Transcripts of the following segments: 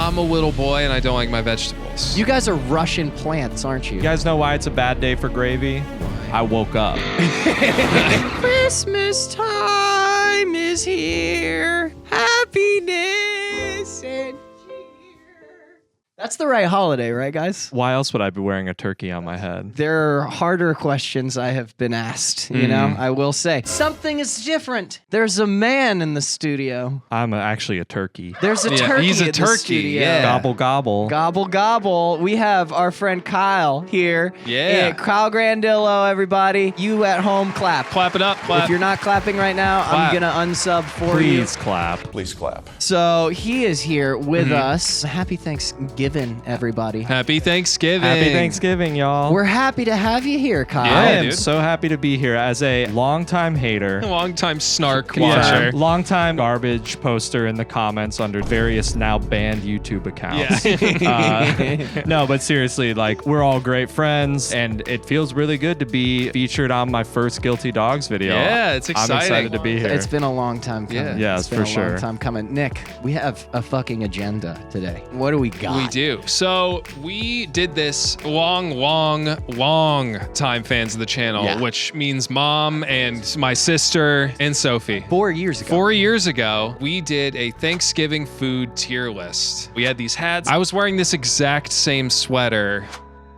I'm a little boy and I don't like my vegetables. You guys are Russian plants, aren't you? You guys know why it's a bad day for gravy? I woke up. Christmas time is here. Happiness and cheer. That's the right holiday, right, guys? Why else would I be wearing a turkey on my head? There are harder questions I have been asked, you know, I will say. Something is different. There's a man in the studio. I'm actually a turkey. There's a turkey he's a in the turkey, studio. yeah. Gobble, gobble. Gobble, gobble. We have our friend Kyle here. Yeah. Kyle Grandillo, everybody. You at home, clap. Clap it up, clap. If you're not clapping right now, Clap. I'm going to unsub for you. Please clap. Please clap. So he is here with us. Happy Thanksgiving, everybody. Happy Thanksgiving. Happy Thanksgiving, y'all. We're happy to have you here, Kyle. Yeah, I am dude. so happy to be here as a longtime hater. Long-time snark Yeah, watcher. longtime garbage poster in the comments under various now banned YouTube accounts. Yeah. No, but seriously, like, we're all great friends, and it feels really good to be featured on my first Guilty Dogs video. Yeah, it's I'm exciting. excited to be here. It's been a long time coming. Yeah. Yes, it's been for a sure. long time coming. Nick, we have a fucking agenda today. What do we got? We do. So we did this long time fans of the channel, Yeah. which means mom and my sister and Sophie. 4 years ago. 4 years ago, we did a Thanksgiving food tier list. We had these hats. I was wearing this exact same sweater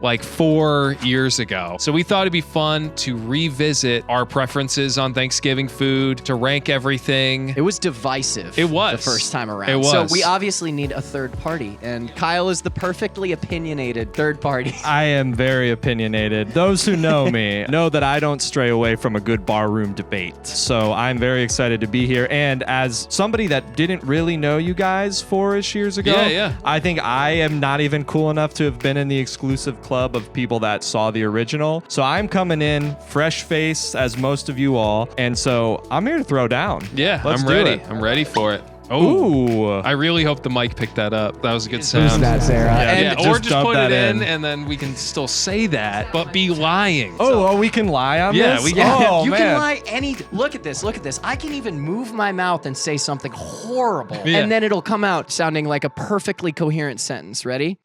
like 4 years ago. So we thought it'd be fun to revisit our preferences on Thanksgiving food, to rank everything. It was divisive. It was. The first time around. It was. So we obviously need a third party, and Kyle is the perfectly opinionated third party. I am very opinionated. Those who know me know that I don't stray away from a good barroom debate. So I'm very excited to be here. And as somebody that didn't really know you guys 4-ish years ago, Yeah. I think I am not even cool enough to have been in the exclusive club of people that saw the original. So I'm coming in fresh face as most of you all. And so I'm here to throw down. Yeah, Let's I'm do ready. it. I'm ready for it. Oh, Ooh. I really hope the mic picked that up. That was a good sound. Who's that, Sarah? Yeah, just or just dub put that it in, in. and then we can still say that, but be lying. Oh, we can lie on Yeah, this? we can. Oh, you man. can lie any. Look at this. Look at this. I can even move my mouth and say something horrible, Yeah. and then it'll come out sounding like a perfectly coherent sentence. Ready?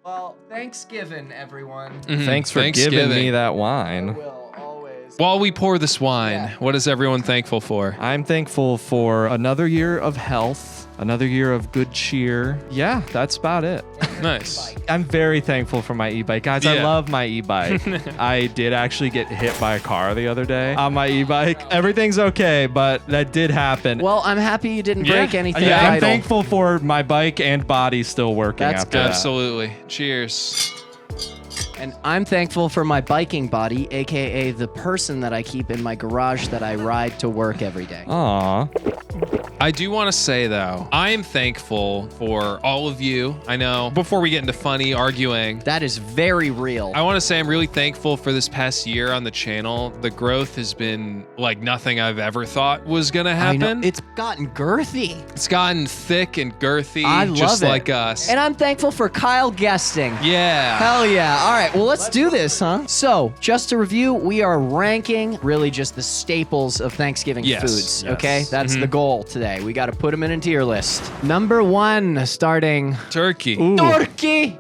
Well, Thanksgiving, everyone. Thanks for giving me that wine. Will always. While we pour this wine, Yeah. what is everyone thankful for? I'm thankful for another year of health, another year of good cheer. Yeah, that's about it. Nice. I'm very thankful for my e-bike. Guys, I Yeah. love my e-bike. I did actually get hit by a car the other day on my e-bike. Everything's okay, but that did happen. Well, I'm happy you didn't Yeah. break anything. yeah, I'm vital. thankful for my bike and body still working That's after good. that. Absolutely. Cheers. And I'm thankful for my biking body, aka the person that I keep in my garage that I ride to work every day. Aw. I do want to say, though, I am thankful for all of you. I know, before we get into funny arguing, That is very real. I want to say I'm really thankful for this past year on the channel. The growth has been like nothing I've ever thought was going to I know. happen. It's gotten girthy. It's gotten thick and girthy, I love just it. like us. And I'm thankful for Kyle guesting. Yeah. Hell yeah. All right, well, let's do this, huh? So, just to review, we are ranking really just the staples of Thanksgiving Yes, foods, yes. okay? That's the goal today. We got to put them in a tier list. Number 1, starting Turkey. Ooh. turkey.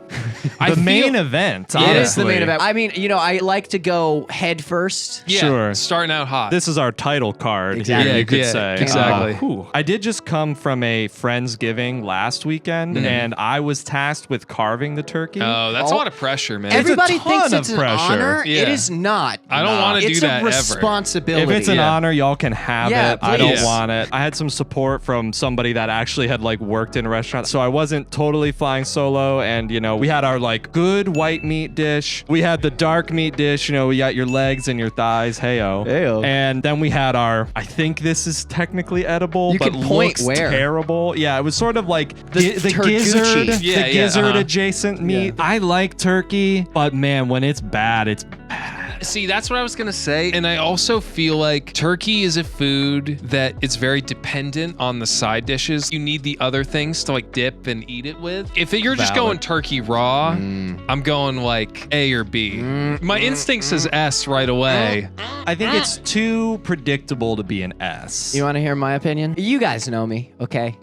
I The main feel- event, It is the honestly. main event. I mean, you know, I like to go head first. Yeah, Sure. starting out hot. This is our title card, Exactly. here, you could Yeah, say. exactly. Whew. I did just come from a Friendsgiving last weekend, and I was tasked with carving the turkey. Oh, that's a lot of pressure, man. Everybody ton thinks of it's an pressure. honor. Yeah. It is not. I don't want to do It's that a ever. responsibility. If it's an Yeah. honor, y'all can have Yeah, it. I don't please. want it. I had some support from somebody that actually had like worked in a restaurant, so I wasn't totally flying solo. And you know, we had our like good white meat dish. We had the dark meat dish. You know, we got your legs and your thighs. Heyo. Heyo. And then we had our. I think this is technically edible, You but can point looks where. terrible. Yeah, it was sort of like The the turgucci. gizzard, Yeah, the yeah, gizzard uh-huh. adjacent meat. I like turkey, but man, when it's bad, it's bad. See, that's what I was gonna say. And I also feel like turkey is a food that it's very dependent on the side dishes. You need the other things to like dip and eat it with. If you're just going turkey raw, I'm going like A or B. My instinct says S right away. I think it's too predictable to be an S. You want to hear my opinion? You guys know me, okay?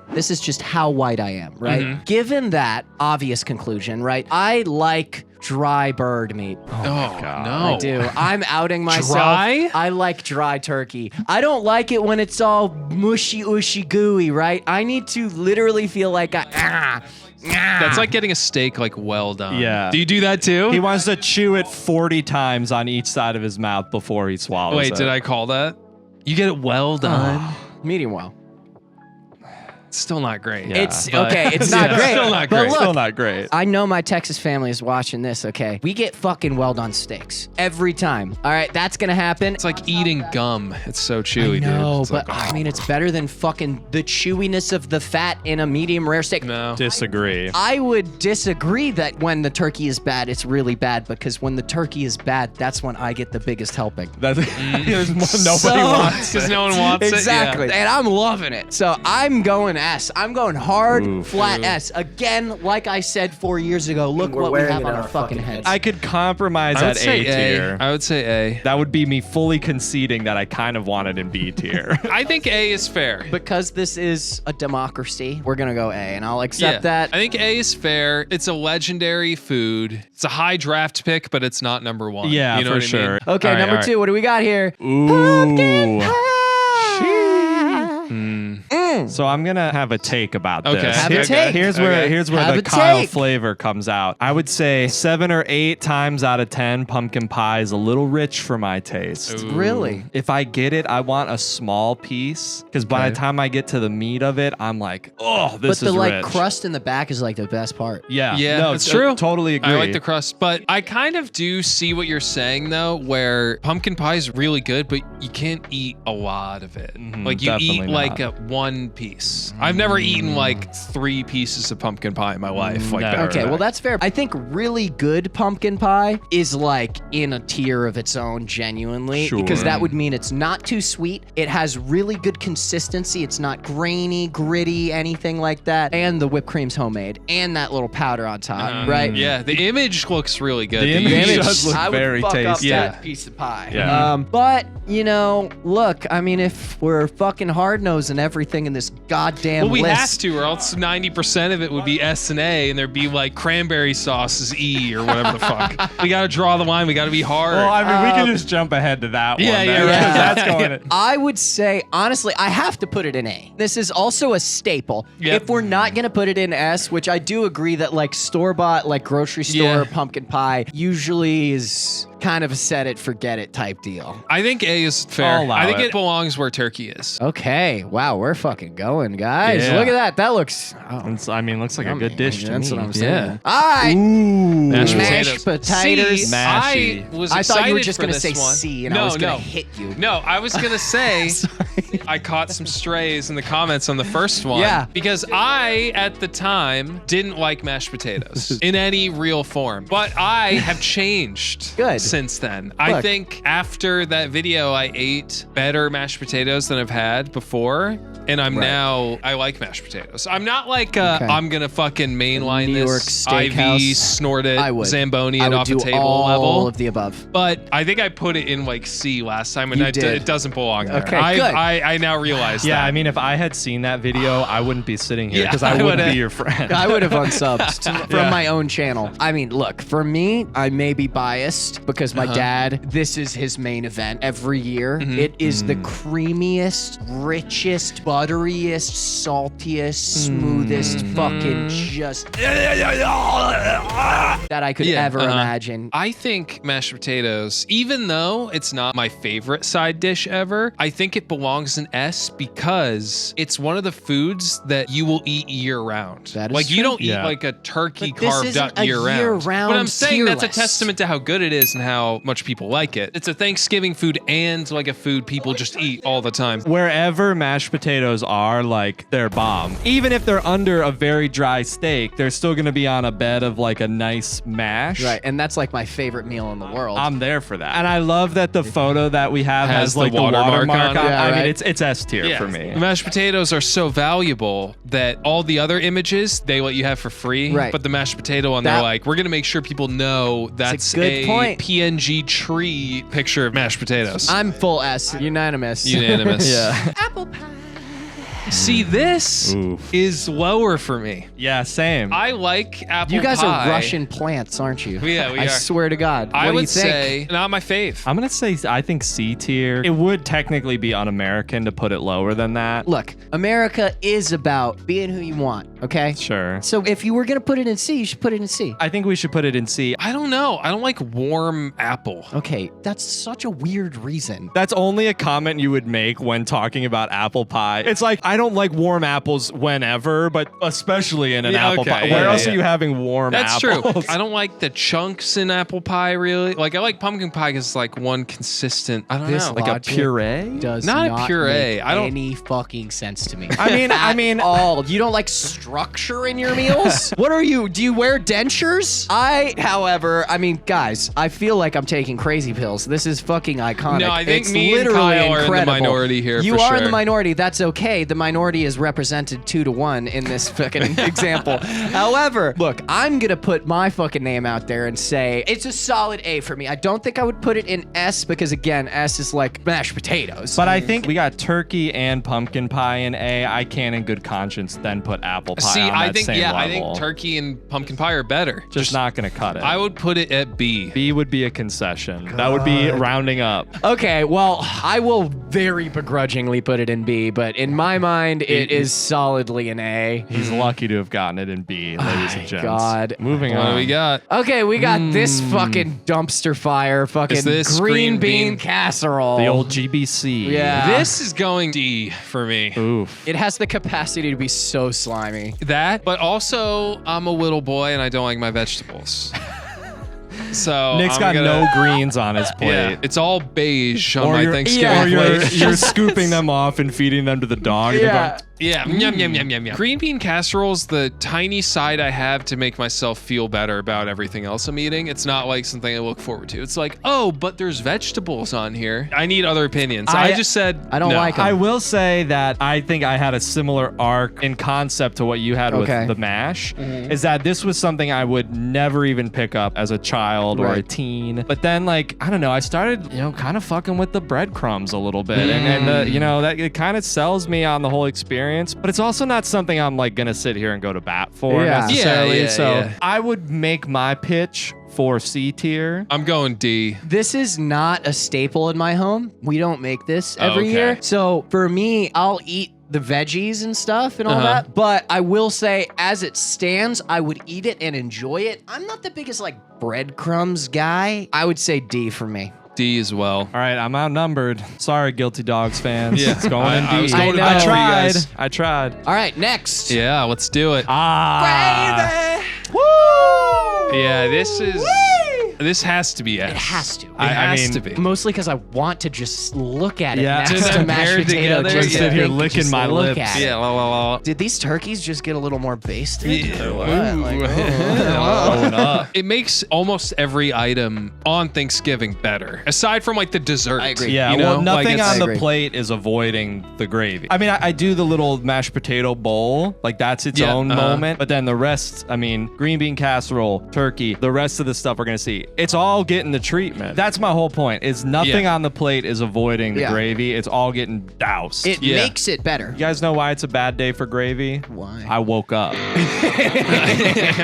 This is just how white I am, right? Given that obvious conclusion, right? I like dry bird meat. Oh, God. no. I do. I'm outing myself. Dry? I like dry turkey. I don't like it when it's all mushy, ushy, gooey, right? I need to literally feel like That's like getting a steak like well done. Yeah. Do you do that too? He wants to chew it 40 times on each side of his mouth before he swallows it. Wait, did I call that? You get it well done? medium well. It's still not great. Yeah. It's okay. It's not Yeah, great. still not But great. look, Still not great. I know my Texas family is watching this, okay? We get fucking well done steaks every time. All right, that's gonna happen. It's like eating gum. It's so chewy, I know, dude. It's but like, I mean, it's better than fucking the chewiness of the fat in a medium rare steak. no. Disagree. I would disagree that when the turkey is bad, it's really bad, because when the turkey is bad, that's when I get the biggest helping. There's nobody So- wants Because it. no one wants Exactly. it. And I'm loving it. So I'm going S. I'm going hard, Oof. flat S. Again, like I said 4 years ago, look what we have on our fucking heads. I could compromise I would at say A tier. I would say A. That would be me fully conceding that I kind of want it in B tier. I think A is fair. Because this is a democracy, we're going to go A, and I'll accept that. I think A is fair. It's a legendary food. It's a high draft pick, but it's not number one. Yeah, you know for what I mean? sure. Okay, All right, number all right. 2, what do we got here? Ooh. Mm. So I'm gonna have a take about Okay. this. Have a take. Here's where Okay. here's where Have the a Kyle take. flavor comes out. I would say 7 or 8 times out of 10, pumpkin pie is a little rich for my taste. Ooh. Really? If I get it, I want a small piece, because by Okay. the time I get to the meat of it, I'm like, oh, this But the is like rich. crust in the back is like the best part. Yeah, Yeah, no, it's true. Totally agree. I like the crust, but I kind of do see what you're saying though, where pumpkin pie is really good, but you can't eat a lot of it. Like you eat definitely like not. one piece. I've never eaten like 3 pieces of pumpkin pie in my life. Like Never. that. Okay, well that's fair. I think really good pumpkin pie is like in a tier of its own, genuinely, Sure. because that would mean it's not too sweet. It has really good consistency. It's not grainy, gritty, anything like that. And the whipped cream's homemade, and that little powder on top, right? Yeah, the image looks really good. The image does look I would very fuck up tasty. that Yeah. piece of pie. Yeah. But you know, look, I mean, if we're fucking hard nosing everything in this goddamn Well, we list, have to, or else 90% of it would be S and A, and there'd be like cranberry sauce is E or whatever the fuck. We got to draw the line. We got to be hard. Well, I mean, we can just jump ahead to that Yeah, one. yeah, there, right. because that's going in. I would say, honestly, I have to put it in A. This is also a staple. Yep. If we're not going to put it in S, which I do agree that like store-bought, like grocery store Yeah. pumpkin pie usually is kind of a set it, forget it type deal. I think A is fair. I'll allow I think it. it belongs where turkey is. Okay. Wow, we're fucking going, guys. Yeah. Look at that. That looks... Oh, I mean, looks like a good dish to that's me. what I'm saying. Yeah. All right. Ooh. Mashed Mashed potatoes. See, Mashy. I was I thought you were excited just for going to this say one. C, and no, I was going no. to hit you. No, I was gonna say I caught some strays in the comments on the first one. Yeah. Because I, at the time, didn't like mashed potatoes in any real form. But I have changed Good. since then. I Look. think after that video, I ate better mashed potatoes than I've had before. And I'm now, I like mashed potatoes. I'm not like, Okay. I'm gonna fucking mainline New York this Steakhouse. IV, snort it, I would. Zamboni I it would off do the table all level. of the above. But I think I put it in like C last time, and You did. it doesn't belong there. Okay, I, good. I now realize Yeah, that. I mean, if I had seen that video, I wouldn't be sitting here Yeah, because I I wouldn't would've- be your friend. I would have unsubbed from Yeah. my own channel. I mean, look, for me, I may be biased because my dad, this is his main event every year. It is the creamiest, richest, butteriest, saltiest, smoothest, fucking just that I could Yeah, ever imagine. I think mashed potatoes, even though it's not my favorite side dish ever, I think it belongs dogs an S because it's one of the foods that you will eat year round. That is like you true. don't eat Yeah. like a turkey But this carved isn't up a year round. year-round But I'm saying tier that's a list. testament to how good it is and how much people like it. It's a Thanksgiving food and like a food people just eat all the time. Wherever mashed potatoes are, like, they're bomb. Even if they're under a very dry steak, they're still gonna be on a bed of like a nice mash. Right, and that's like my favorite meal in the world. I'm there for that. And I love that the photo that we have Has has like the the watermark watermark on on it. it. Yeah, I mean, right. it's S tier for me. Mashed potatoes are so valuable that all the other images they let you have for free. Right. But the mashed potato one, they're That- like, we're gonna make sure people know that's good point. PNG tree picture of mashed potatoes. I'm full S, unanimous. Unanimous. Yeah. Apple pie. See, this Oof. is lower for me. Yeah, same. I like apple You guys pie. are Russian plants, aren't you? Yeah, we I are. swear to God. I What do would you think? say not my fave. I'm gonna say I think C tier. It would technically be un-American to put it lower than that. Look, America is about being who you want, okay? Sure. So if you were gonna put it in C, you should put it in C. I think we should put it in C. I don't know. I don't like warm apple. Okay, that's such a weird reason. That's only a comment you would make when talking about apple pie. It's like, I don't like warm apples whenever, but especially in an Yeah, apple okay, pie. yeah, Where else yeah. are you having warm That's apples? true. I don't like the chunks in apple pie really. Like I like pumpkin pie because it's like one consistent. I don't This know. Like a logic puree? does Not not, a puree. make I don't- any fucking sense to me. I mean, all. You don't like structure in your meals? What are you? Do you wear dentures? However, I mean, guys, I feel like I'm taking crazy pills. This is fucking iconic. No, I think it's me and literally Kyle are in the incredible. minority here, You for are in the sure. minority. That's okay. The minority is represented 2-1 in this fucking example. However, look, I'm gonna put my fucking name out there and say it's a solid A for me. I don't think I would put it in S because again, S is like mashed potatoes. but I think we got turkey and pumpkin pie in A. I can't in good conscience then put apple pie See, on I that think same I level. think turkey and pumpkin pie are better. Just not gonna cut it. I would put it at B. B would be a concession. That would be rounding up. Okay, well, I will very begrudgingly put it in B, but in my mind, it is solidly an A. He's lucky to have gotten it in B, ladies and gents. God. Moving What on. do we got? Okay, we got this fucking dumpster fire, fucking Is this green green bean bean? casserole. The old GBC. Yeah. This is going D for me. Oof. It has the capacity to be so slimy. That, but also I'm a little boy and I don't like my vegetables. So Nick's I'm got gonna- no greens on his plate. Yeah, it's all beige on my you're, Thanksgiving or plate. you're scooping them off and feeding them to the dog. and they're Yeah. going, Yeah, yum, yum, yum, yum, yum. Green bean casserole's the tiny side I have to make myself feel better about everything else I'm eating. It's not like something I look forward to. It's like, oh, but there's vegetables on here. I need other opinions. I just said I don't no. like 'em. I will say that I think I had a similar arc in concept to what you had Okay. with the mash. Mm-hmm. Is that this was something I would never even pick up as a child or a Right. teen. But then, like, I don't know, I started, kind of fucking with the breadcrumbs a little bit. Mm. And that it kind of sells me on the whole experience. But it's also not something I'm like gonna sit here and go to bat for Yeah. necessarily. Yeah, so yeah. I would make my pitch for C tier. I'm going D. This is not a staple in my home. We don't make this every Okay. year. So for me, I'll eat the veggies and stuff and all Uh-huh. that. But I will say, as it stands, I would eat it and enjoy it. I'm not the biggest like breadcrumbs guy. I would say D for me. D as well. All right, I'm outnumbered. Sorry, Guilty Dogs fans. Yeah. It's going in I D. was going to I D for you tried. guys. I tried. All right, next. Yeah, let's do it. Ah. Yeah, this has to be S. It has to. It I has mean, to be. Mostly because I want to just look at it Yeah. next Just to mashed compare potato. together, Just yeah. to Sit here think- licking just my look lips. at it. Yeah, la la la. Did these turkeys just get a little more basted? Yeah. Or what? Ooh. Like, oh. Blowing up. It makes almost every item on Thanksgiving better, aside from like the dessert. I agree. Yeah, you know? well, nothing Like, on it's- the I agree. plate is avoiding the gravy. I mean, I do the little mashed potato bowl, like that's its Yeah, own uh-huh. moment. But then the rest, I mean, green bean casserole, turkey, the rest of the stuff we're gonna see, it's all getting the treatment. That's my whole point. Is nothing Yeah. on the plate is avoiding the Yeah. gravy. It's all getting doused. It Yeah. makes it better. You guys know why it's a bad day for gravy? Why? I woke up.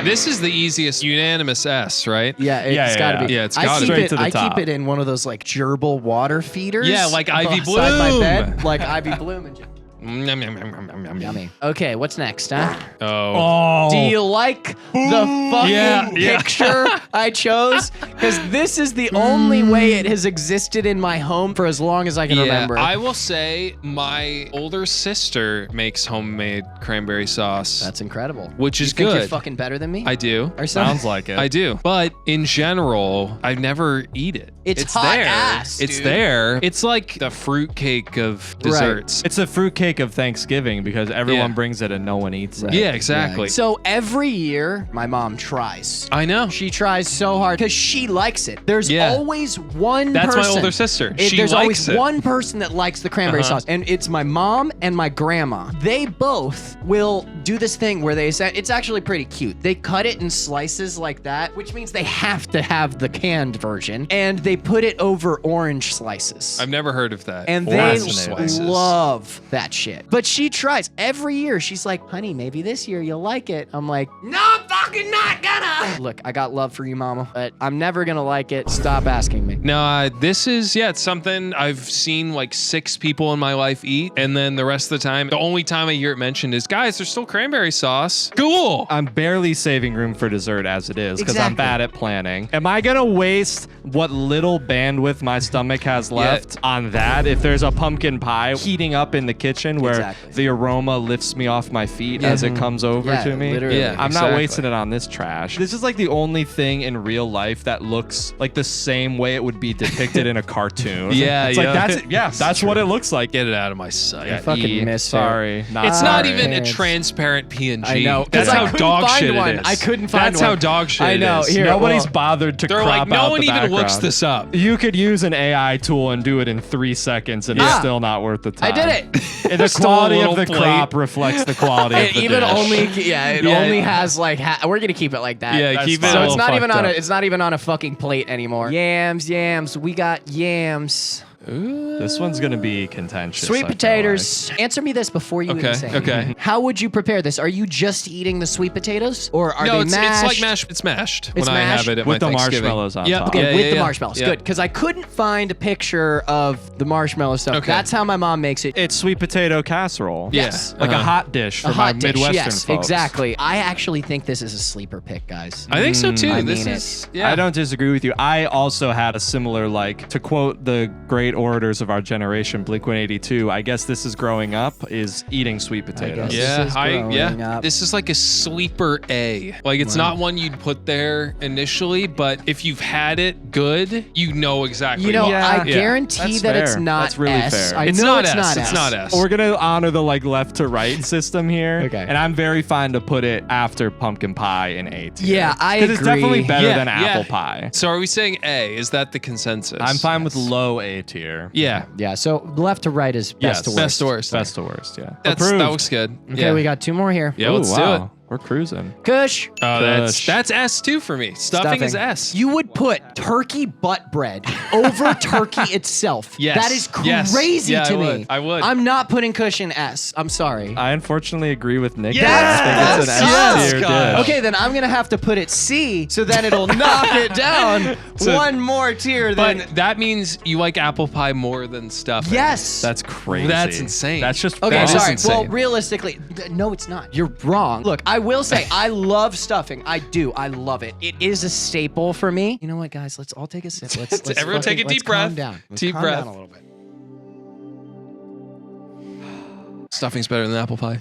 This is the easiest unanimous S, right? Yeah, it's Yeah, gotta yeah. be. Yeah, it's I gotta keep be. Straight it, to the I top. keep it in one of those like gerbil water feeders. Yeah, like Ivy beside my Bloom. bed, like Ivy Bloom. And Yummy. Okay, what's next, huh? Oh. Do you like the fucking picture I chose? Because this is the only way it has existed in my home for as long as I can remember. I will say my older sister makes homemade cranberry sauce. That's incredible. Which is you think good. You're fucking better than me? I do. Or Sounds like it. I do. But in general, I never eat it. It's hot there. ass, It's dude. there. It's like the fruitcake of desserts. It's a fruitcake of Thanksgiving because everyone brings it and no one eats it. Yeah, exactly. So every year, my mom tries. I know. She tries so hard because she likes it. There's always one That's person. my older sister. She There's likes always it. one person that likes the cranberry sauce, and it's my mom and my grandma. They both will do this thing where they say, it's actually pretty cute. They cut it in slices like that, which means they have to have the canned version, and they put it over orange slices. I've never heard of that. And they Slices. love that shit. But she tries every year. She's like, honey, maybe this year you'll like it. I'm like, no, I'm fucking not gonna. Look, I got love for you, mama, but I'm never gonna like it. Stop asking me. No, this is, it's something I've seen like 6 people in my life eat. And then the rest of the time, the only time I hear it mentioned is, guys, there's still cranberry sauce. Cool. I'm barely saving room for dessert as it is because I'm Exactly. bad at planning. Am I going to waste what little bandwidth my stomach has left on that if there's a pumpkin pie heating up in the kitchen where the aroma lifts me off my feet as it comes over to me? Literally. Yeah. I'm not Exactly. wasting it on this trash. This is like the only thing in real life that looks like the same way it would be depicted in a cartoon. Yeah, It's that's what it looks like. Get it out of my sight. Yeah, fucking miss her. Sorry. It's not sorry. even a Parents. transparent PNG. I know. That's 'cause I how couldn't dog find shit one. it is. I couldn't find That's one. how dog shit I know. it is. Here, Nobody's bothered to They're crop like, no out one the even looks background. this up. You could use an AI tool and do it in 3 seconds, and it's still not worth the time. I did it. And the Just a quality of little the plate. crop reflects the quality of It the even dish. only has like we're gonna keep it like that. Yeah, That's keep fine. it. So a it's little not even fucked on up. it's not even on a fucking plate anymore. Yams. We got yams. This one's gonna be contentious. I Sweet feel potatoes. Answer me this before you even say it. Okay. How would you prepare this? Are you just eating the sweet potatoes, or are No, they it's mashed? like mashed. It's mashed It's when I mashed? have it at With my the Thanksgiving. marshmallows on Yep. top. Okay, Yeah, with yeah, the yeah. marshmallows. Yeah. Good, because I couldn't find a picture of the marshmallow stuff. Okay. That's how my mom makes it. It's sweet potato casserole. Yes. Like a hot dish for A my hot dish, Midwestern yes, folks. exactly. I actually think this is a sleeper pick, guys. I think so too. I This mean is. it. Yeah. I don't disagree with you. I also had a similar, like, to quote the great orators of our generation, Blink-182, I guess this is growing up, is eating sweet potatoes. guess. Yeah, This is growing up. This is like a sleeper A. Like it's not one you'd put there initially, but if you've had it good, you know exactly. You know, Yeah. I Yeah. guarantee That's that it's fair. not That's really S. fair. I It's know not it's S. not It's S. not S. We're gonna honor the like left to right system here. Okay. And I'm very fine to put it after pumpkin pie in A tier. Yeah, I Because it's definitely agree. better Yeah, than yeah. apple pie. So are we saying A? Is that the consensus? I'm fine with low A tier. Yeah. Yeah, so left to right is best to worst. Best to worst. Best to worst, yeah. That looks good. Okay, yeah. we got 2 more here. Yeah, Ooh, let's do it. wow. We're cruising. Kush. Oh, Kush. that's S too for me. Stuffing is S. You would put turkey butt bread over turkey itself. Yes. That is Yes. crazy Yeah, to I me. would. I would. I'm not putting Kush in S. I'm sorry. I unfortunately agree with Nick. Yes! I think it's an Yes, S tier Kyle. dish. Okay, then I'm gonna have to put it C, so then it'll knock it down So- one more tier. Then But that means you like apple pie more than stuffing. yes, That's crazy. That's insane. That's just okay. That is Sorry. insane. Well, realistically, no, it's not. You're wrong. Look, I will say I love stuffing. I do. I love it. It is a staple for me. You know what, guys? Let's all take a sip. Let's Everyone take a let's deep calm breath. down. Let's Deep calm breath. down a little bit. Stuffing's better than apple pie.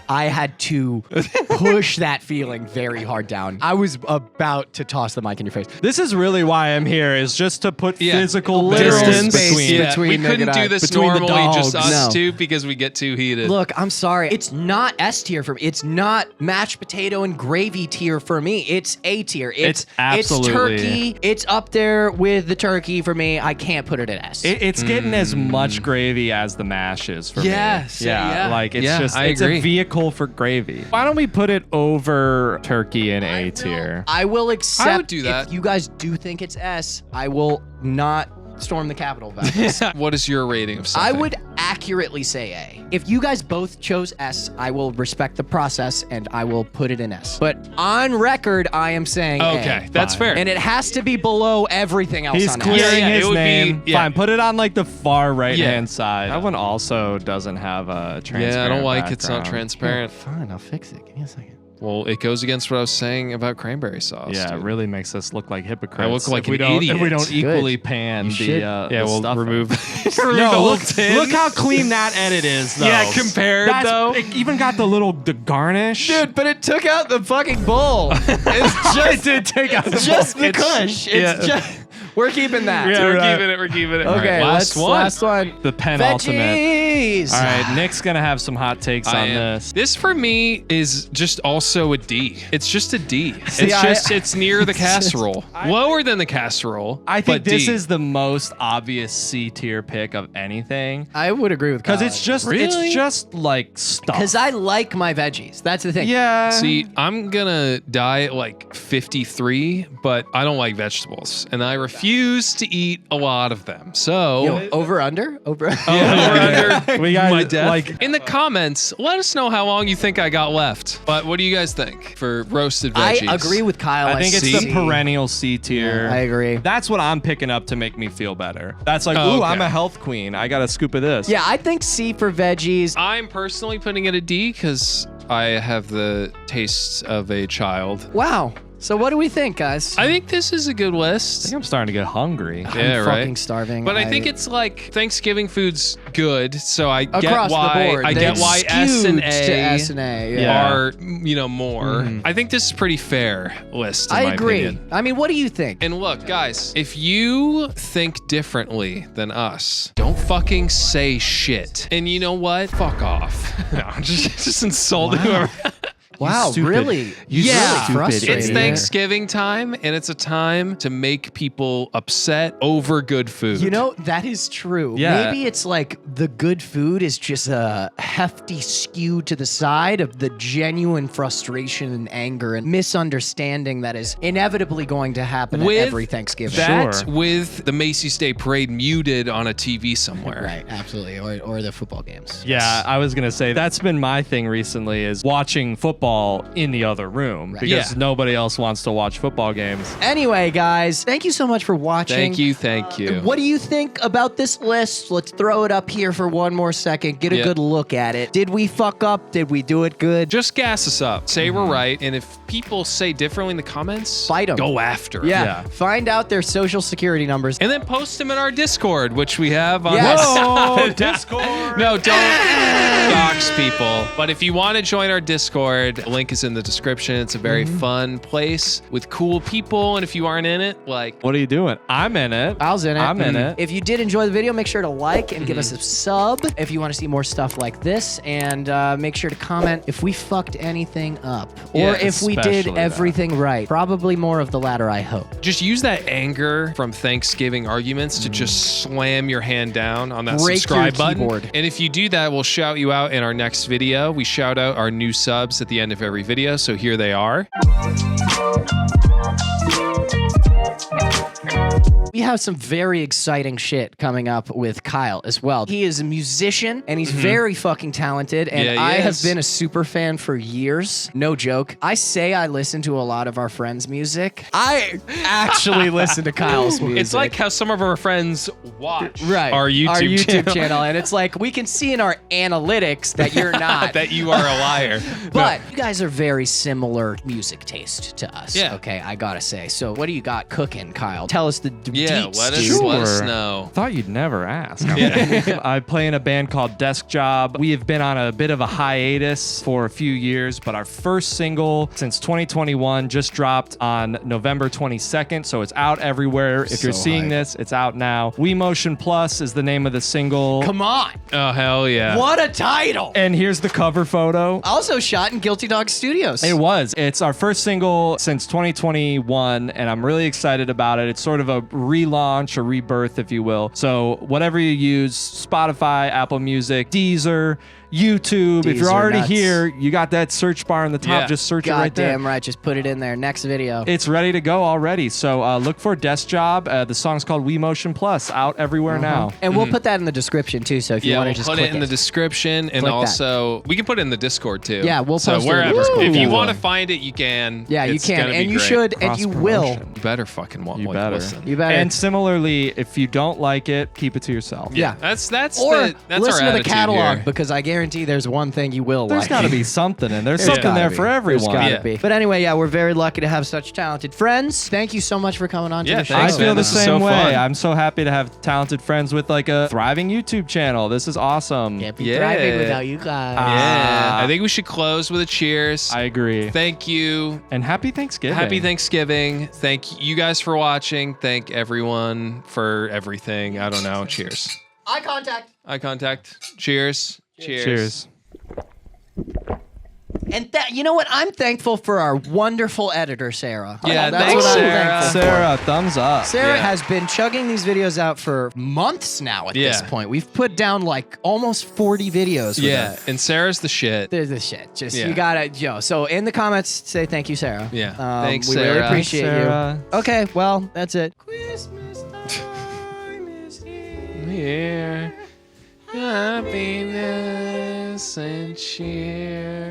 I had to push that feeling very hard down. I was about to toss the mic in your face. This is really why I'm here, is just to put Yeah. physical Literal distance space between. Yeah, between we Nick couldn't and I. do this Between the normally, just dogs. us No. two, because we get too heated. Look, I'm sorry. It's not S tier for me. It's not mashed potato and gravy tier for me. It's A tier. It's absolutely- It's turkey. It's up there with the turkey for me. I can't put it at S. It's getting as much gravy as the mash is for Yes, me. yeah. Like it's Yeah, just I it's agree. a vehicle for gravy. Why don't we put it over turkey in A tier? I will accept. I would do that. If you guys do think it's S, I will not storm the Capitol about this. What is your rating of I stuffing? would accurately say A. If you guys both chose S, I will respect the process and I will put it in S. But on record, I am saying A. Okay, that's fair. And it has to be below everything else He's on S. clearing Yeah, it his would be- name. yeah. Fine, put it on like the far right-hand Yeah. side. That one also doesn't have a transparent Yeah, I don't like it's not background. transparent. Fine, I'll fix it. Give me a second. Well, it goes against what I was saying about cranberry sauce. Yeah, it dude. really makes us look like hypocrites. I look like if we an don't, idiot. If we don't Good. equally pan You the, should. Yeah, the we'll stuff. remove, remove the No, whole look, tin. look how clean that edit is, though. Yeah, compared, though. It even got the garnish. Dude, but it took out the fucking bowl. It's just, it did take out the just the It's- kush. It's yeah. just, we're keeping that. Yeah, we're right. keeping it. We're keeping it. Okay, All right, last one. last one. The pen ultimate. Veggies. All right, Nick's gonna have some hot takes I on am. this. This for me is just also a D. It's just a D. See, It's near the casserole. Lower than the casserole. I think but this D. is the most obvious C tier pick of anything I would agree with Kyle. because it's just Really? it's just like stuff. because I like my veggies. That's the thing. yeah. See, I'm gonna die at like 53, but I don't like vegetables, and I refuse to eat a lot of them. So, Yo, over under. over under We got, my death. like- in the comments, let us know how long you think I got left. But what do you guys think for roasted I veggies? agree with Kyle. I think it's see. the perennial C tier. I agree. That's what I'm picking up to make me feel better. That's like, Oh, ooh, okay. I'm a health queen. I got a scoop of this. Yeah, I think C for veggies. I'm personally putting it a D because I have the tastes of a child. Wow. So what do we think, guys? I think this is a good I list. think I'm starting to get hungry. Yeah, I'm right. fucking starving. But I think it's like Thanksgiving food's good, so I get across why the board. I They've get why S and skewed to S A and A. Yeah. are more. I think this is a pretty fair list. In I my agree. opinion. I mean, what do you think? And look, guys, if you think differently than us, don't fucking say shit. And you know what? Fuck off. No, just insulting whoever. Wow, stupid- really? you Yeah. really stupid frustrating. It's idiot. Thanksgiving time, and it's a time to make people upset over good food. You know, that is true. Yeah. Maybe it's like the good food is just a hefty skew to the side of the genuine frustration and anger and misunderstanding that is inevitably going to happen With at every Thanksgiving. that Sure. with the Macy's Day Parade muted on a TV somewhere. Right, absolutely. Or the football games. Yeah, I was gonna say that's been my thing recently is watching football in the other room because Yeah. nobody else wants to watch football games. Anyway, guys, thank you so much for watching. Thank you. What do you think about this list? Let's throw it up here for one more second. Get a Yeah. good look at it. Did we fuck up? Did we do it good? Just gas us up. Say we're right, and if people say differently in the comments, Fight 'em. Go after 'em. Yeah. Yeah. Find out their social security numbers. And then post them in our Discord, which we have on Yes. Oh, Discord. No, don't dox people. But if you want to join our Discord, link is in the description. It's a very fun place with cool people. And if you aren't in it, like, What are you doing? I'm in it. I was in it. I'm in it. If you did enjoy the video, make sure to like and give us a sub if you want to see more stuff like this. And make sure to comment if we fucked anything up or Yeah, if we did especially that. everything right. Probably more of the latter, I hope. just use that anger from Thanksgiving arguments to just slam your hand down on that Break subscribe your button. keyboard. And if you do that, we'll shout you out in our next video. We shout out our new subs at the end of every video. So here they are. We have some very exciting shit coming up with Kyle as well. He is a musician and he's very fucking talented. And Yeah, he I have is. been a super fan for years. No joke. I say I listen to a lot of our friends' music. I actually listen to Kyle's music. It's like how some of our friends watch right. our YouTube, channel. And it's like we can see in our analytics that you're not. that you are a liar. But you guys are very similar music taste to us. Yeah. Okay, I gotta say. So what do you got cooking, Kyle? Tell us the Yeah, deets, let us, dude. let us Sure. know. Thought you'd never ask. I play in a band called Desk Job. We have been on a bit of a hiatus for a few years, but our first single since 2021 just dropped on November 22nd, so it's out everywhere. If you're So seeing hype. this, it's out now. We Motion Plus is the name of the single. Come on. Oh, hell yeah. What a title. And here's the cover photo. Also shot in Guilty Dog Studios. It was. It's our first single since 2021, and I'm really excited about it. It's sort of a relaunch, a rebirth, if you will. So whatever you use, Spotify, Apple Music, Deezer, YouTube. If These you're are already nuts. here, you got that search bar on the top. Yeah. Just search it right there. Goddamn right. Just put it in there. Next video. It's ready to go already. So look for Desk Job. The song's called We Motion Plus, out everywhere now. And we'll put that in the description too. So if you Yeah, want to we'll just put click it in the description, and Click that. also we can put it in the Discord too. Yeah, we'll so post it in the wherever. Discord. If you Cool. want to find it, you can. Yeah, you It's can, gonna be and you great. should, and you will. Cross-promotion. You better fucking You better. listen. You better. And similarly, if you don't like it, keep it to yourself. Yeah. That's or that's listen our to the attitude catalog here. because I guarantee there's one thing you will There's like. got to be something in there. There's Something gotta there be. for everyone. There's gotta Yeah. be. But anyway, yeah, we're very lucky to have such talented friends. Thank you so much for coming on to Yeah, the show. I thanks, feel man. the This is same so way. fun. I'm so happy to have talented friends with like a thriving YouTube channel. This is awesome. Can't be Yeah. thriving without you guys. Yeah, I think we should close with a cheers. I agree. Thank you. And happy Thanksgiving. Happy Thanksgiving. Thank you guys for watching. Thank everyone for everything. I don't know. Cheers. Eye contact. Eye contact. Cheers. Cheers. Cheers. And that, you know what? I'm thankful for our wonderful editor, Sarah. Yeah, That's thanks, what I'm Sarah. thankful for. Sarah, thumbs up. Sarah Yeah. has been chugging these videos out for months now at this Yeah. point. We've put down like almost 40 videos. With Yeah, her. and Sarah's the shit. There's the shit. Just, Yeah. you gotta, so in the comments, say thank you, Sarah. Yeah. Thanks, we really Sarah. appreciate Sarah. you. Okay, well, that's it. Christmas time is here. Happiness and cheer.